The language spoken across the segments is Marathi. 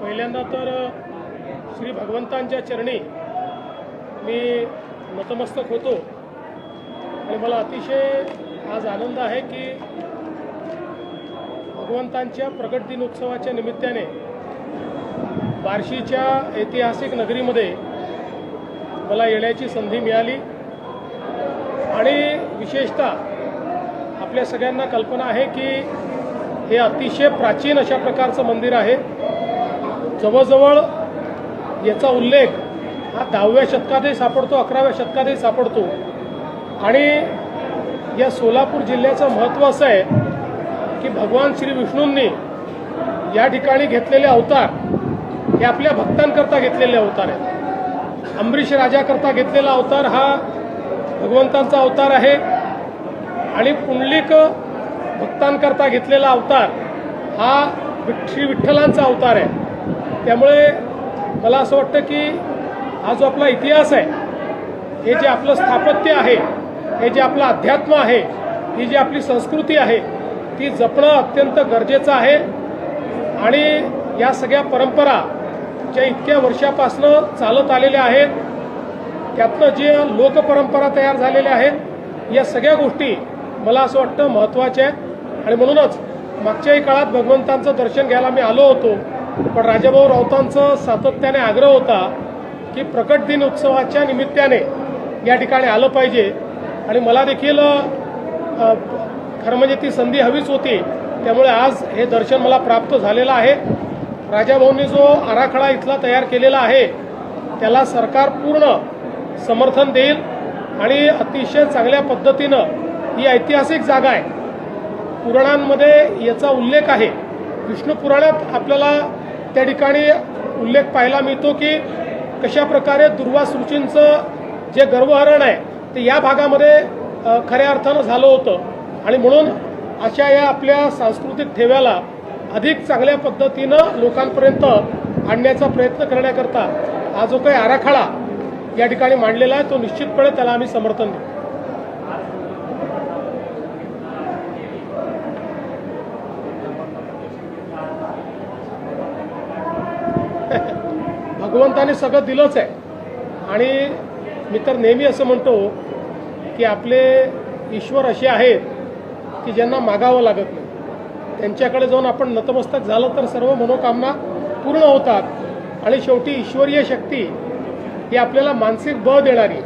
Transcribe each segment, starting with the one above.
पहिल्यांदा तर श्री भगवंतांच्या चरणी मी नतमस्तक होतो आणि मला अतिशय आज आनंद आहे की भगवंतांच्या प्रकट दिन उत्सवाच्या निमित्ताने बार्शीच्या ऐतिहासिक नगरीमध्ये मला येण्याची संधी मिळाली आणि विशेषतः आपल्या सगळ्यांना कल्पना आहे की हे अतिशय प्राचीन अशा प्रकारचं मंदिर आहे। जवळजवळ याचा उल्लेख हा 10व्या शतकातही सापडतो, 11व्या शतकातही सापडतो आणि या सोलापूर जिल्ह्याचं महत्त्व असं आहे की भगवान श्री विष्णूंनी या ठिकाणी घेतलेले अवतार हे आपल्या भक्तांकरता घेतलेले अवतार आहेत। अंबरीश राजाकरता घेतलेला अवतार हा भगवंतांचा अवतार आहे आणि पुंडलिक भक्तांकरता घेतलेला अवतार हा श्री विठ्ठलांचा अवतार आहे। त्यामुळे मला असं वाटतं की हा जो आपला इतिहास आहे, हे जे आपलं स्थापत्य आहे, हे जे आपलं अध्यात्म आहे, ही जी आपली संस्कृती आहे ती जपणं अत्यंत गरजेचं आहे आणि या सगळ्या परंपरा ज्या इतक्या वर्षापासून चालत आलेल्या आहेत, त्यातनं जे लोकपरंपरा तयार झालेल्या आहेत, या सगळ्या गोष्टी मला असं वाटतं महत्त्वाच्या आहेत आणि म्हणूनच मागच्याही काळात भगवंतांचं दर्शन घ्यायला मी आलो होतो, पण राजाभाऊ राऊतांचं सातत्याने आग्रह होता की प्रकट दिन उत्सवाच्या निमित्ताने या ठिकाणी आलं पाहिजे आणि मला देखील खरं म्हणजे ती संधी हवीच होती। त्यामुळे आज हे दर्शन मला प्राप्त झालेलं आहे। राजाभाऊंनी जो आराखडा इथला तयार केलेला आहे त्याला सरकार पूर्ण समर्थन देईल आणि अतिशय चांगल्या पद्धतीनं ही ऐतिहासिक जागा आहे। पुराणांमध्ये याचा उल्लेख आहे, विष्णू पुराणात आपल्याला त्या ठिकाणी उल्लेख पाहायला मिळतो की कशा प्रकारे दुर्वास ऋषींचं जे गर्भहरण आहे ते या भागामध्ये खऱ्या अर्थानं झालं होतं आणि म्हणून अशा या आपल्या सांस्कृतिक ठेव्याला अधिक चांगल्या पद्धतीनं लोकांपर्यंत आणण्याचा प्रयत्न करण्याकरता हा जो काही आराखडा या ठिकाणी मांडलेला आहे तो निश्चितपणे त्याला आम्ही समर्थन देऊ। भगवंताने सगळं दिलंच आहे आणि मी तर नेहमी असं म्हणतो की आपले ईश्वर असे आहेत की ज्यांना मागावं लागत नाही। त्यांच्याकडे जाऊन आपण नतमस्तक झालं तर सर्व मनोकामना पूर्ण होतात आणि शेवटी ईश्वरीय शक्ती ही आपल्याला मानसिक बळ देणारी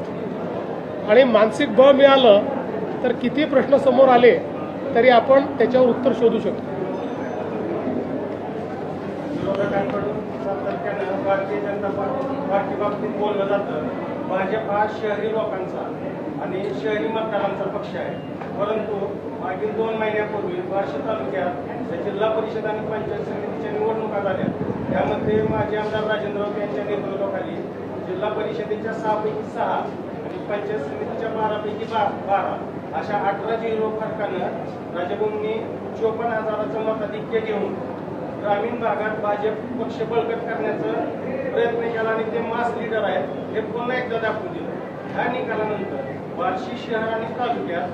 आणि मानसिक बळ मिळालं तर किती प्रश्न समोर आले तरी आपण त्याच्यावर उत्तर शोधू शकतो। भारतीय जनता पार्टी बाबतीत बोललं जातं भाजप हा शहरी लोकांचा आणि शहरी मतदारांचा पक्ष आहे, परंतु मागील 2 महिन्यापूर्वी बार्शी तालुक्यात जिल्हा परिषद आणि पंचायत समितीच्या निवडणुका झाल्या। त्यामध्ये माजी आमदार राजेंद्र राऊत यांच्या नेतृत्वाखाली जिल्हा परिषदेच्या 6 पैकी 6 आणि पंचायत समितीच्या 12 पैकी 12 अशा 18 फरकानं राजाभाऊंनी 54,000चं मताधिक्य घेऊन ग्रामीण भागात भाजप पक्ष बळकट करण्याचा प्रयत्न केला आणि ते मास लीडर आहेत हे पुन्हा एकदा दाखवून दिलं। या निकालानंतर बार्शी शहर आणि तालुक्यात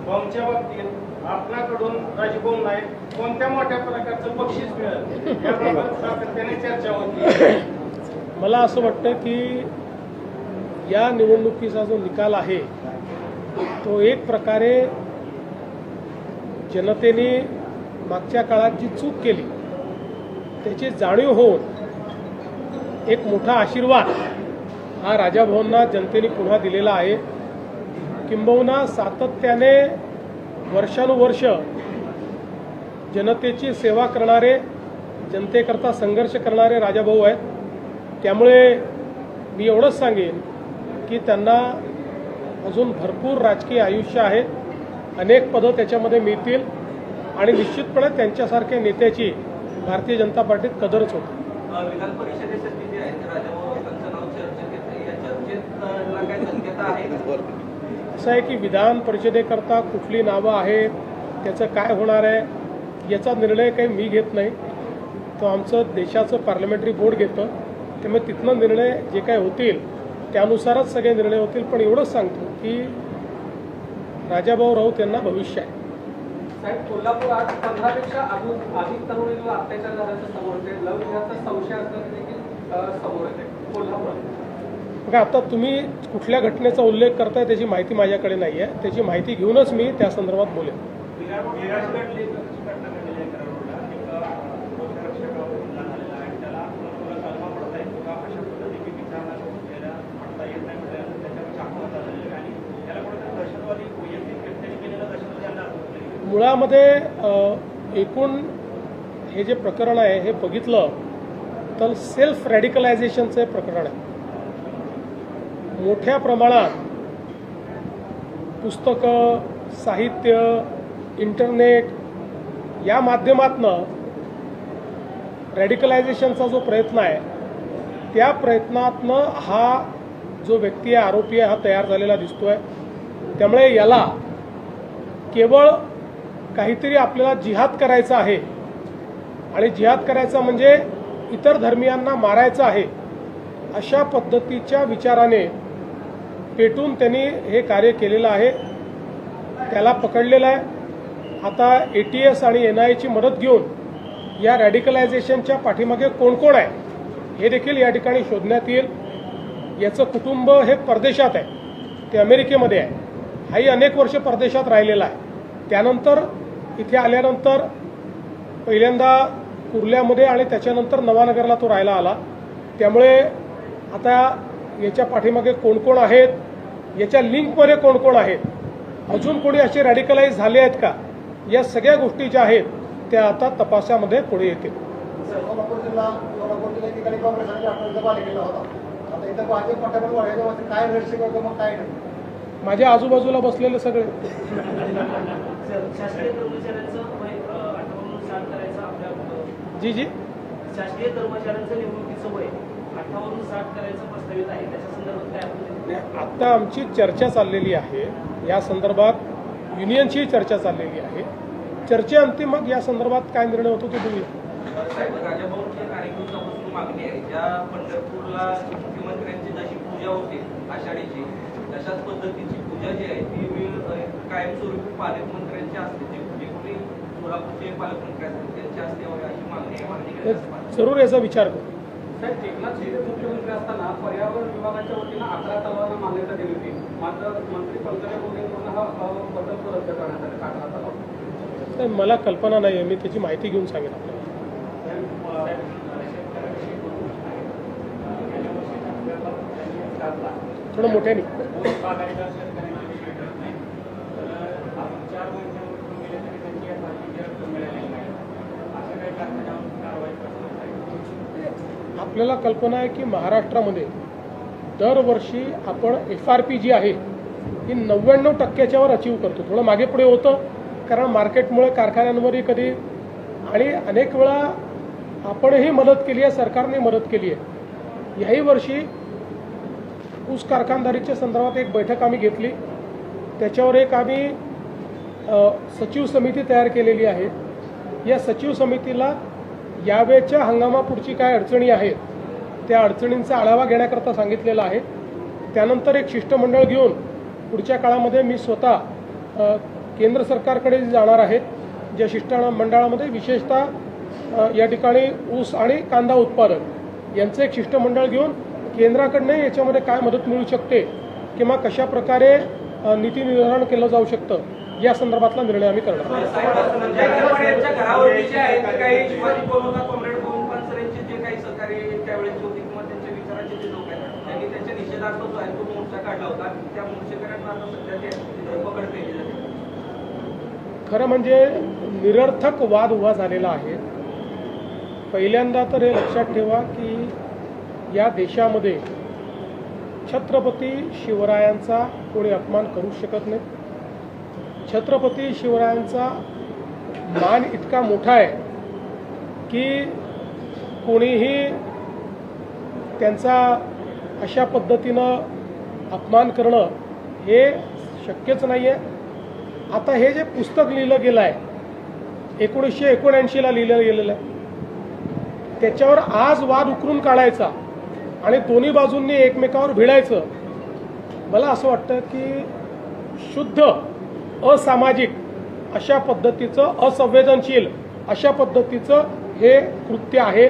बॉम्बच्या बाबतीत आपल्याकडून राजभाऊ नाईक कोणत्या मोठ्या प्रकारचं बक्षीस मिळेल याबाबत सातत्याने चर्चा होती। मला असं वाटतं की या निवडणुकीचा जो निकाल आहे तो एक प्रकारे जनतेने मागच्या काळात जी चूक केली त्याची जाणीव होऊन एक मोठा आशीर्वाद हा राजाभाऊंना जनतेने पुन्हा दिलेला आहे। किंबहुना सातत्याने वर्षानुवर्ष जनतेची सेवा करणारे, जनतेकरता संघर्ष करणारे राजाभाऊ आहेत। त्यामुळे मी एवढंच सांगेन की त्यांना अजून भरपूर राजकीय आयुष्य आहे, अनेक पदं त्याच्यामध्ये मिळतील आणि निश्चितपणे त्यांच्यासारख्या नेत्याची भारतीय जनता पार्टीत कदरच होती। विधान परिषदेसाठी जे आहे राजाभाऊ त्यांचं नाव चर्चेत येतं, या चर्चेत काय शक्यता आहे? असं आहे की विधान परिषदेकरता कुठली नावं आहेत, त्याचं काय होणार आहे याचा निर्णय काही मी घेत नाही, तो आमचं देशाचं पार्लमेंटरी बोर्ड घेतं। त्यामुळे तिथनं निर्णय जे काय होतील त्यानुसारच सगळे निर्णय होतील। पण एवढंच सांगतो की राजाभाऊ राऊत यांना भविष्य आहे। साहेब, कोल्हापुरात 15पेक्षा अधिक तरुणींवर अत्याचार झाल्याचं समोर येते. लव जिहादचा संशय असल्याचं देखील समोर येते कोल्हापुरात. बघा, आता तुम्ही कुठल्या घटनेचा उल्लेख करताय त्याची माहिती माझ्याकडे नाही आहे. त्याची माहिती घेऊनच मी त्या संदर्भात बोलेन. मुळामध्ये एकूण हे जे प्रकरण आहे हे बघितलं तर सेल्फ रॅडिकलायझेशनचं हे प्रकरण आहे. मोठ्या प्रमाणात पुस्तकं, साहित्य, इंटरनेट या माध्यमातनं रॅडिकलायझेशनचा जो प्रयत्न आहे त्या प्रयत्नातनं हा जो व्यक्ती आहे, आरोपी आहे, हा तयार झालेला दिसतोय. त्यामुळे याला केवळ काहीतरी आपल्याला जिहाद करायचा आहे आणि जिहाद करायचा म्हणजे इतर धर्मियांना मारायचं आहे अशा पद्धतीच्या विचाराने पेटून त्यांनी हे कार्य केलेलं आहे. त्याला पकडलेलं आहे. आता ATS आणि NIAची मदत घेऊन या रॅडिकलायझेशनच्या पाठीमागे कोण कोण आहे हे देखील या ठिकाणी शोधण्यात येईल. याचं कुटुंब हे परदेशात आहे, ते अमेरिकेमध्ये आहे. हाही अनेक वर्ष परदेशात राहिलेला आहे. त्यानंतर इथे आल्यानंतर पहिल्यांदा कुर्ल्यामध्ये आणि त्याच्यानंतर नवानगरला तो राहायला आला. त्यामुळे आता याच्या पाठीमागे कोण कोण आहेत, याच्या लिंकमध्ये कोण कोण आहेत, अजून कोणी असे रॅडिकलाइज झाले आहेत का, या सगळ्या गोष्टी ज्या आहेत त्या आता तपासामध्ये पुढे येतील. सोलापूर जिल्हा ठिकाणी काँग्रेसने राष्ट्रवादीचा केला होता. आता इथं भाजप पक्षाकडून वाढायचं काय रहस्य करतो मग काय नाही. माझ्या आजूबाजूला बसलेले सगळे शासकीय कर्मचाऱ्यांचं वय 58 करायचं आपल्या जी जी शासकीय कर्मचाऱ्यांचं निवडणुकीचं वय 58 करायचं प्रस्तावित आहे. त्याच्या संदर्भात काय आपण आता आमची चर्चा चाललेली आहे. या संदर्भात युनियनची चर्चा चाललेली आहे. चर्चेअंती मग या संदर्भात काय निर्णय होतो ते बघूया. साहेब, राजाभाऊंच्या कार्यक्रमापासून मागणी आहे ज्या पंढरपूरला मुख्यमंत्र्यांची जशी पूजा होते आषाढीची, तशाच पद्धतीची पूजा जी आहे ती कायमस्वरूपी पालकमंत्र्यांची असते. जे कोणी सोलापूरचे पालकमंत्री असतात त्यांच्या असते अशी मागणी आहे. जरूर याचा विचार करू. साहेब, एकनाथ शिंदे मुख्यमंत्री असताना पर्यावरण विभागाच्या वतीनं 11 तलावांना मान्यता दिली होती. मात्र मंत्री पंकजा मुंडेंकडून हा प्रकल्प रद्द करण्यात आला. 11 तलाव मला कल्पना नाही आहे. मी त्याची माहिती घेऊन सांगेन आपल्याला. थोडं मोठ्याने. आपल्याला कल्पना आहे की महाराष्ट्रामध्ये दरवर्षी आपण FRP जी आहे ही 99% वर अचीव करतो. थोडं मागे पुढे होतं कारण मार्केटमुळे कारखान्यांवरही कधी आणि अनेक वेळा आपणही मदत केली आहे, सरकारने मदत केली आहे. याही वर्षी ऊस कारखानदारीच्या संदर्भात एक बैठक आम्ही घेतली. त्याच्यावर एक आम्ही सचिव समिती तयार केलेली आहे. या सचिव समितीला यावेळच्या हंगामापुढची काय अडचणी आहेत त्या अडचणींचा आढावा घेण्याकरता सांगितलेला आहे. त्यानंतर एक शिष्टमंडळ घेऊन पुढच्या काळामध्ये मी स्वतः केंद्र सरकारकडे जाणार आहे. ज्या शिष्टमंडळामध्ये विशेषतः या ठिकाणी ऊस आणि कांदा उत्पादक यांचं एक शिष्टमंडळ घेऊन केंद्राकडनं याच्यामध्ये काय मदत मिळू शकते किंवा कशा प्रकारे नीती निर्धारण केलं जाऊ शकतं या संदर्भातला निर्णय आम्ही करणार आहोत. घरावरती जे आहे ते काही शिवाजी बोलवतात कॉम्रेड गोविंद पानसरेंचे जे काही सहकारी त्यावेळेचे होते किंवा त्यांच्या विचाराचे जे लोक आहेत त्यांनी त्यांच्या निषेधार्थ जो आहे तो मोर्चा काढला होता. त्या मोर्चेकऱ्यांना आता सध्या ते पकड केली जाते. खरं म्हणजे निरर्थक वाद उभा झालेला आहे. पहिल्यांदा तर हे लक्षात ठेवा की या देशामध्ये छत्रपती शिवरायांचा कोणी अपमान करू शकत नाही. छत्रपती शिवरायांचा मान इतका मोठा आहे की कोणीही त्यांचा अशा पद्धतीनं अपमान करणं हे शक्यच नाही आहे. आता हे जे पुस्तक लिहिलं गेलं आहे 1979ला लिहिलं गेलेलं आहे त्याच्यावर आज वाद उकरून काढायचा आणि दोन्ही बाजूंनी एकमेकावर भिडायचं मला असं वाटतं की शुद्ध असामाजिक अशा पद्धतीचं असंवेदनशील अशा पद्धतीचं हे कृत्य आहे.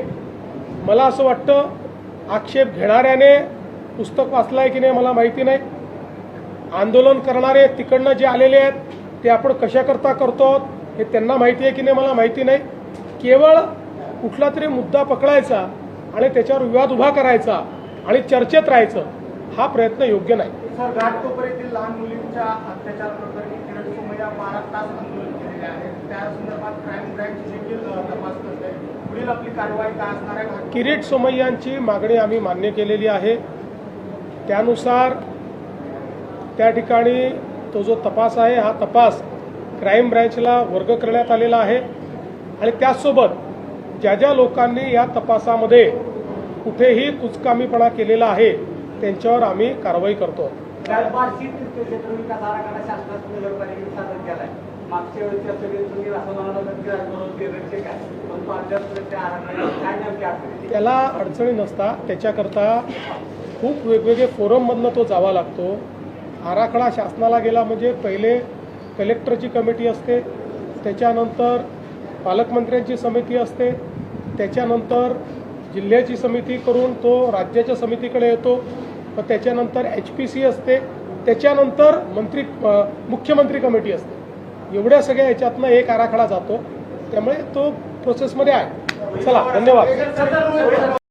मला असं वाटतं आक्षेप घेणाऱ्याने पुस्तक वाचलं आहे की नाही मला माहिती नाही. आंदोलन करणारे तिकडनं जे आलेले आहेत ते आपण कशाकरता करतो हे त्यांना माहिती आहे की नाही मला माहिती नाही. केवळ कुठला तरी मुद्दा पकडायचा आणि त्याच्यावर विवाद उभा करायचा आणि चर्चेत राहायचं हा प्रयत्न योग्य नाही. सर, घाटकोपर येथील लहान मुलींच्या अत्याचार प्रकरणी किरण सोमय्या 12 तास आंदोलन केलेले आहे. त्या संदर्भात क्राईम ब्रँच देखील तपास करत आहे. पुढील आपली कारवाई काय असणार आहे? किरीट सोमय्यांची मागणी आम्ही मान्य केलेली आहे. त्यानुसार त्या ठिकाणी तो जो तपास आहे हा तपास क्राईम ब्रँचला वर्ग करण्यात आलेला आहे आणि त्याचसोबत ज्या ज्या लोकांनी या तपासामध्ये कुठेही कुचकामीपणा केलेला आहे त्यांच्यावर आम्ही कारवाई करतो. बार्शी तीर्थक्षेत्र विकास आराखडा शासनात नगरपालिकेने सादर केलाय. मागच्या वेळेच्या सगळे तुम्ही असं म्हणाला काय पण अद्याप त्या आराखड्यात काय नेमकी अडचणी? त्याला अडचणी नसता. त्याच्याकरता खूप वेगवेगळे फोरममधनं तो जावा लागतो. आराखडा शासनाला गेला म्हणजे पहिले कलेक्टरची कमिटी असते, त्याच्यानंतर पालकमंत्र्यांची समिती असते, त्याच्यानंतर जिल्ह्याची समिती करून तो राज्याच्या समितीकडे येतो, मग त्याच्यानंतर HPC असते, त्याच्यानंतर मुख्यमंत्री कमिटी असते. एवढ्या सगळ्या याच्यातनं एक आराखडा जातो. त्यामुळे तो प्रोसेसमध्ये आहे. चला, धन्यवाद.